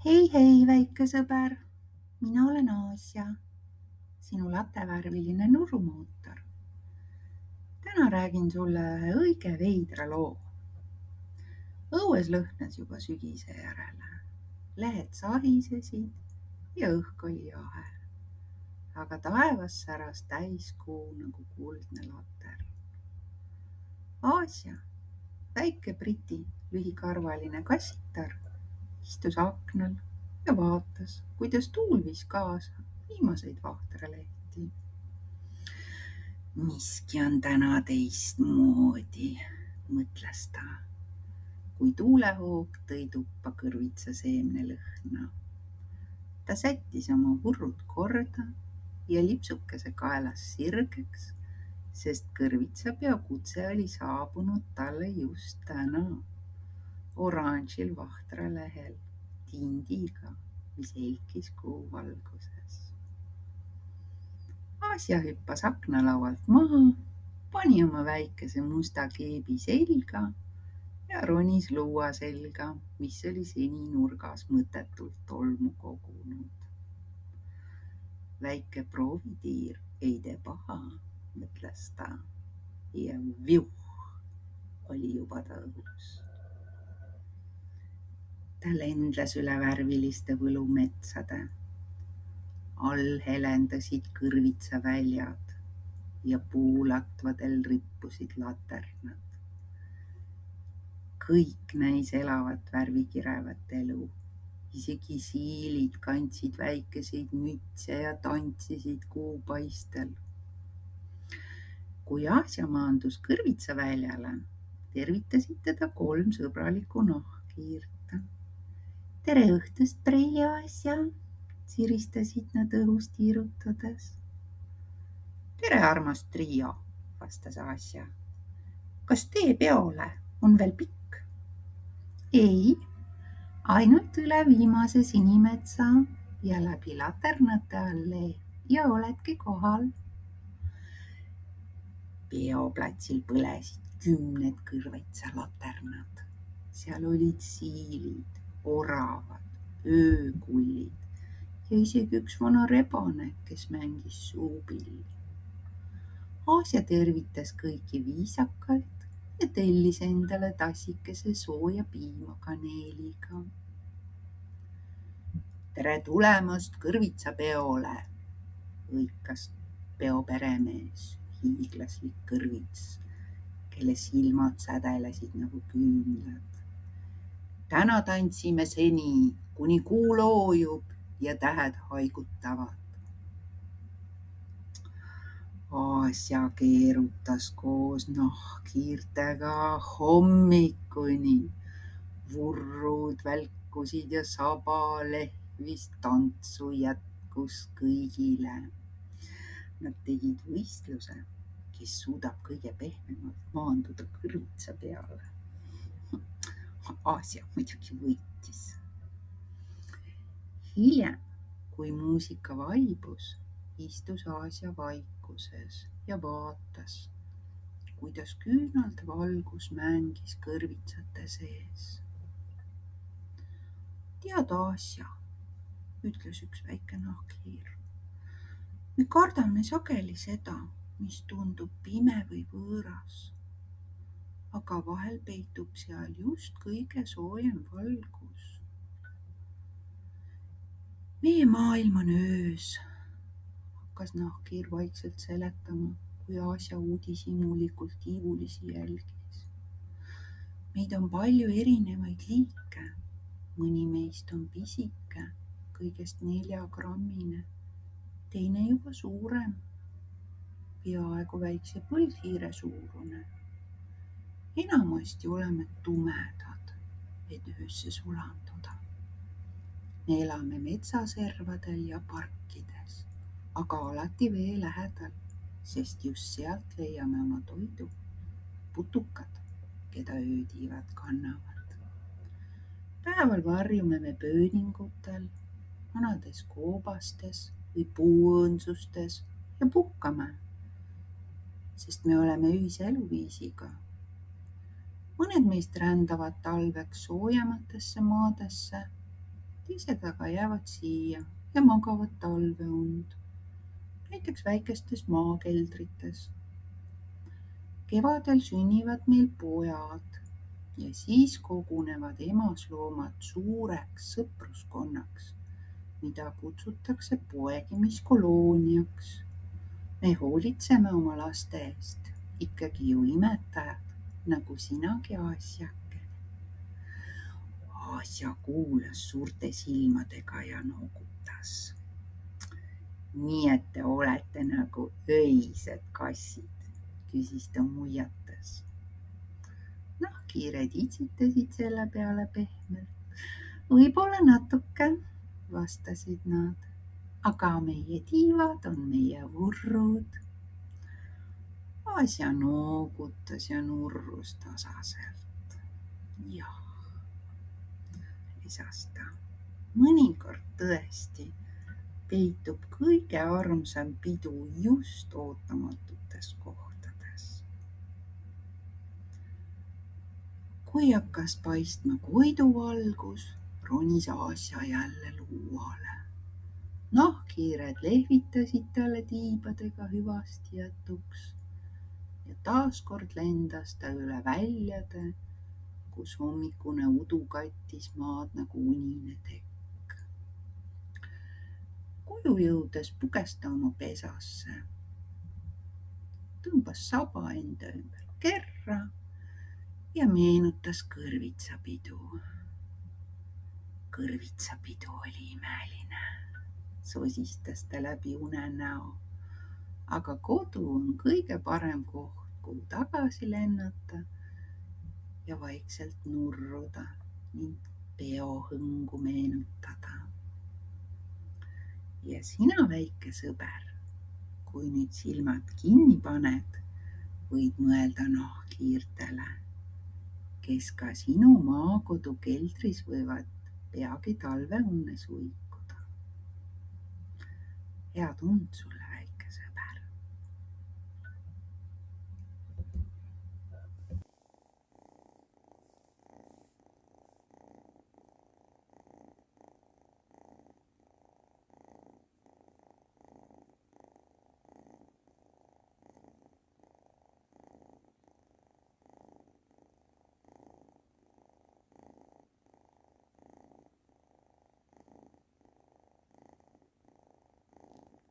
Hei, väike sõber, mina olen Aasia, sinu latevärviline nurumootor. Täna räägin sulle ühe õige veidra loo. Õues lõhnas juba sügise järele. Lehed sahisesid ja õhk oli jahe. Aga taevas säras täiskuu nagu kuldne later. Aasia, väike Briti lühikarvaline kassitar, istus aknal ja vaatas, kuidas tuul viis kaasa viimaseid vahtralehti. Miski on täna teistmoodi, mõtles ta, kui tuulehoog tõi tuppa kõrvitsa seemnelõhna. Ta sättis oma vurrud korda ja lipsukese kaelas sirgeks, sest kõrvitsapeo kutse oli saabunud talle just täna oranžil vahtralehel tindiga, mis helkis kuu valguses. Aasia hüppas aknalaualt maha, pani oma väikese musta keebi selga ja ronis luua selga, mis oli seni nurgas mõttetult tolmu kogunud. Väike proovitiir ei tee paha, mõtles ta ja viuh oli juba ta õhus. Ta lendles üle värviliste võlumetsade. All helendasid kõrvitsaväljad ja puulatvadel rippusid laternad. Kõik näis elavat värvikirevat elu. Isegi siilid kandsid väikeseid mütse ja tantsisid kuupaistel. Kui Aasia maandus kõrvitsaväljale, tervitasid teda 3 sõbralikku nahkhiirte. Tere õhtust, preili Aasia, siristasid nad õhus tiirutades. Tere, armas trio, vastas Aasia. Kas tee peole on veel pikk? Ei, ainult üle viimase sinimetsa ja läbi laternate allee ja oledki kohal. Peoplatsil põlesid 10 kõrvitsalaternad. Seal olid siilid, oravad, öökullid ja isegi üks vana rebane, kes mängis suupilli. Aasia tervitas kõiki viisakalt ja tellis endale tassikese sooja piima kaneeliga. Tere tulemast kõrvitsapeole, hõikas peo peremees, hiiglaslik kõrvits, kelle silmad sädelesid nagu küünlad. Täna tantsime seni, kuni kuu loojub ja tähed haigutavad. Aasia keerutas koos nahkhiirtega hommikuni. Vurrud välkusid ja saba lehvis, tantsu jätkus kõigile. Nad tegid võistluse, kes suudab kõige pehmemalt maanduda kõrvitsa peale. Aasia muidugi võitis. Hiljem, kui muusika vaibus, istus Aasia vaikuses ja vaatas, kuidas küünalt valgus mängis kõrvitsate sees. Tead, Aasia, ütles üks väike nahkhiir. Me kardame sageli seda, mis tundub pime või võõras. Aga vahel peitub seal just kõige soojem valgus. Meie maailm on öös, hakkas nahkhiir vaikselt seletama, kui Aasia uudishimulikult tiivulisi jälgis. Meid on palju erinevaid liike. Mõni meist on pisike, kõigest 4-grammine, teine juba suurem, peaaegu väikse põldhiire suurune. Enamasti oleme tumedad, et öösse sulanduda. Me elame metsaservadel ja parkides, aga alati vee lähedal, sest just sealt leiame oma toidu. Putukad, keda öötiivad kannavad. Päeval varjume me pööningutel, vanades koobastes või puuõõnsustes ja pukkame, sest me oleme ühise eluviisiga. Mõned meist rändavad talveks soojematesse maadesse, teised aga jäävad siia ja magavad talveund, näiteks väikestes maakeldrites. Kevadel sünnivad meil pojad ja siis kogunevad emasloomad suureks sõpruskonnaks, mida kutsutakse poegimiskolooniaks. Me hoolitseme oma laste eest, ikkagi ju imetajad, nagu sinagi, Asjake. Asja kuulas suurte silmadega ja noogutas. Nii et te olete nagu öised kassid, küsis ta muiates. Nahkhiired itsitasid selle peale pehmelt. Võib-olla natuke, vastasid nad, aga meie tiivad on meie vurrud. Asja noogutas ja nurrus tasaselt. Jah, lisas ta, mõnikord tõesti peitub kõige armsam pidu just ootamatutes kohtades. Kui hakkas paistma koiduvalgus, ronis Asja jälle luuale. Nahkhiired lehvitasid talle tiibadega hüvasti jätuks ja taaskord lendas ta üle väljade, kus hommikune udu kattis maad nagu unine tekk. Koju jõudes puges ta oma pesasse, tõmbas saba enda ümber kerra ja meenutas kõrvitsapidu. Kõrvitsapidu oli imeline, sosistas ta läbi unenäo, aga kodu on kõige parem koht, kuhu tagasi lennata ja vaikselt nurruda ning peohõngu meenutada. Ja sina, väike sõber, kui nüüd silmad kinni paned, võid mõelda nahkhiirtele, kes ka sinu maakodu keldris võivad peagi talveunne suikuda. Head und sulle!